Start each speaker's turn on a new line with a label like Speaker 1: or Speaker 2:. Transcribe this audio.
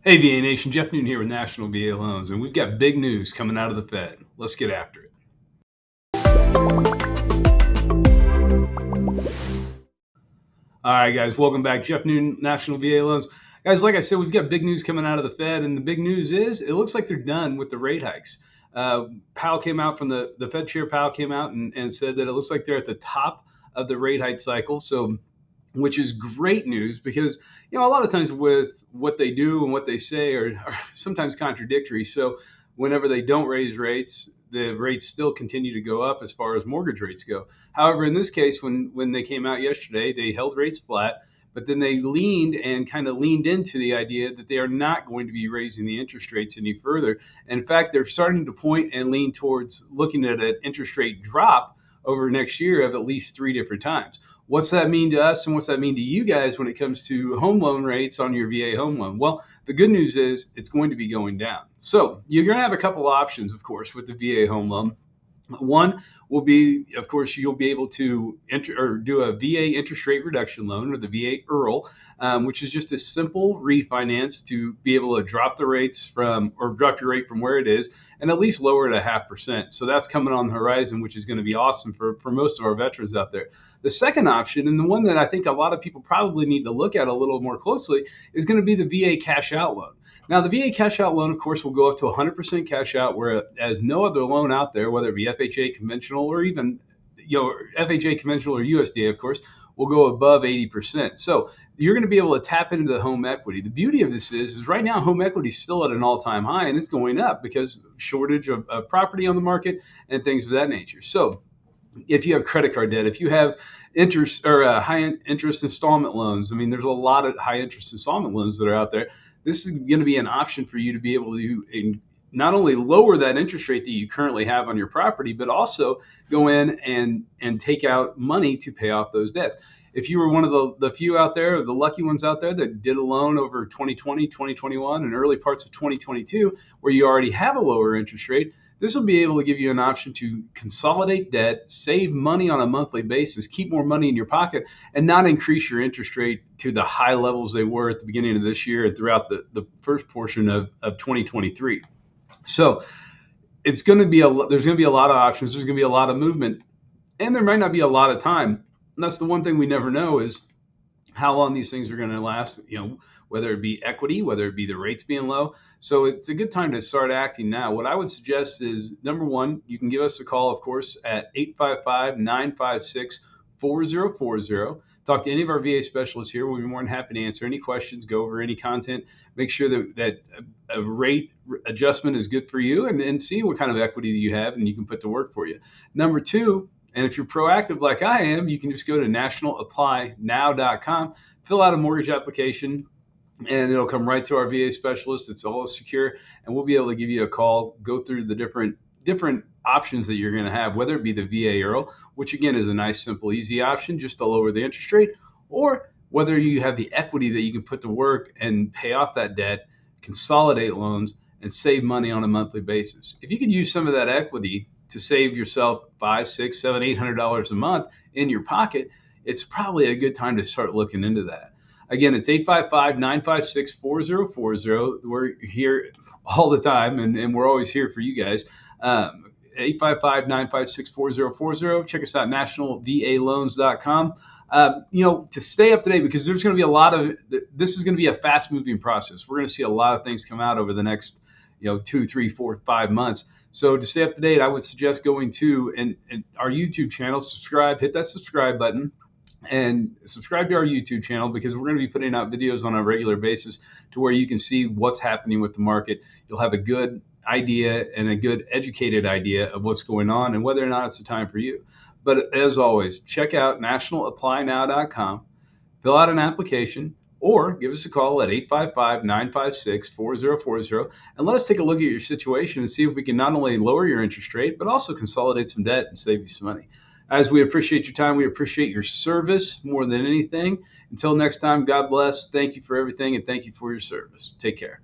Speaker 1: Hey, VA Nation, Jeff Newton here with National VA Loans, and we've got big news coming out of the Fed. Let's get after it. All right, guys, welcome back. Jeff Newton, National VA Loans. Guys, like I said, we've got big news coming out of the Fed, and the big news is it looks like they're done with the rate hikes. Powell came out from the Fed chair, Powell came out and said that it looks like they're at the top of the rate hike cycle. So which is great news because a lot of times with what they do and what they say are sometimes contradictory. So whenever they don't raise rates, the rates still continue to go up as far as mortgage rates go. However, in this case, when they came out yesterday, they held rates flat, but then they leaned into the idea that they are not going to be raising the interest rates any further. And in fact, they're starting to point and lean towards looking at an interest rate drop over next year of at least 3 different times. What's that mean to us and what's that mean to you guys when it comes to home loan rates on your VA home loan? Well, the good news is it's going to be going down. So you're going to have a couple options, of course, with the VA home loan. One will be, of course, you'll be able to do a VA interest rate reduction loan or the VA IRRL, which is just a simple refinance to be able to drop the rates drop your rate from where it is and at least lower it 0.5%. So that's coming on the horizon, which is going to be awesome for most of our veterans out there. The second option, and the one that I think a lot of people probably need to look at a little more closely, is going to be the VA cash out loan. Now, the VA cash out loan, of course, will go up to 100% cash out, whereas no other loan out there, whether it be FHA conventional or even FHA conventional or USDA, of course, will go above 80%. So you're going to be able to tap into the home equity. The beauty of this is right now home equity is still at an all-time high, and it's going up because of shortage of property on the market and things of that nature. So if you have credit card debt, if you have interest or high interest installment loans, I mean, there's a lot of high interest installment loans that are out there. This is going to be an option for you to be able to not only lower that interest rate that you currently have on your property, but also go in and take out money to pay off those debts. If you were one of the few out there, the lucky ones out there that did a loan over 2020, 2021, and early parts of 2022, where you already have a lower interest rate, this will be able to give you an option to consolidate debt, save money on a monthly basis, keep more money in your pocket, and not increase your interest rate to the high levels they were at the beginning of this year and throughout the first portion of 2023. So there's going to be a lot of options. There's going to be a lot of movement, and there might not be a lot of time. And that's the one thing we never know is how long these things are going to last, whether it be equity, whether it be the rates being low. So it's a good time to start acting now. What I would suggest is, number one, you can give us a call, of course, at 855-956-4040. Talk to any of our VA specialists here. We'll be more than happy to answer any questions, go over any content, make sure that a rate adjustment is good for you, and see what kind of equity you have and you can put to work for you. Number two, and if you're proactive like I am, you can just go to nationalapplynow.com, fill out a mortgage application, and it'll come right to our VA specialist. It's all secure, and we'll be able to give you a call, go through the different options that you're going to have, whether it be the VA IRRL, which again is a nice, simple, easy option just to lower the interest rate, or whether you have the equity that you can put to work and pay off that debt, consolidate loans, and save money on a monthly basis. If you could use some of that equity to save yourself $500, $600, $700, $800 a month in your pocket, it's probably a good time to start looking into that. Again, it's 855-956-4040. We're here all the time, and we're always here for you guys. 855-956-4040. Check us out, nationalvaloans.com. To stay up to date, because there's going to be this is going to be a fast moving process. We're going to see a lot of things come out over the next, 2, 3, 4, 5 months. So to stay up to date, I would suggest going to and our YouTube channel, hit that subscribe button, and subscribe to our YouTube channel, because we're going to be putting out videos on a regular basis to where you can see what's happening with the market. You'll have a good idea and a good educated idea of what's going on and whether or not it's the time for you. But as always, check out nationalapplynow.com, fill out an application, or give us a call at 855-956-4040, and let us take a look at your situation and see if we can not only lower your interest rate, but also consolidate some debt and save you some money. As we appreciate your time, we appreciate your service more than anything. Until next time, God bless. Thank you for everything, and thank you for your service. Take care.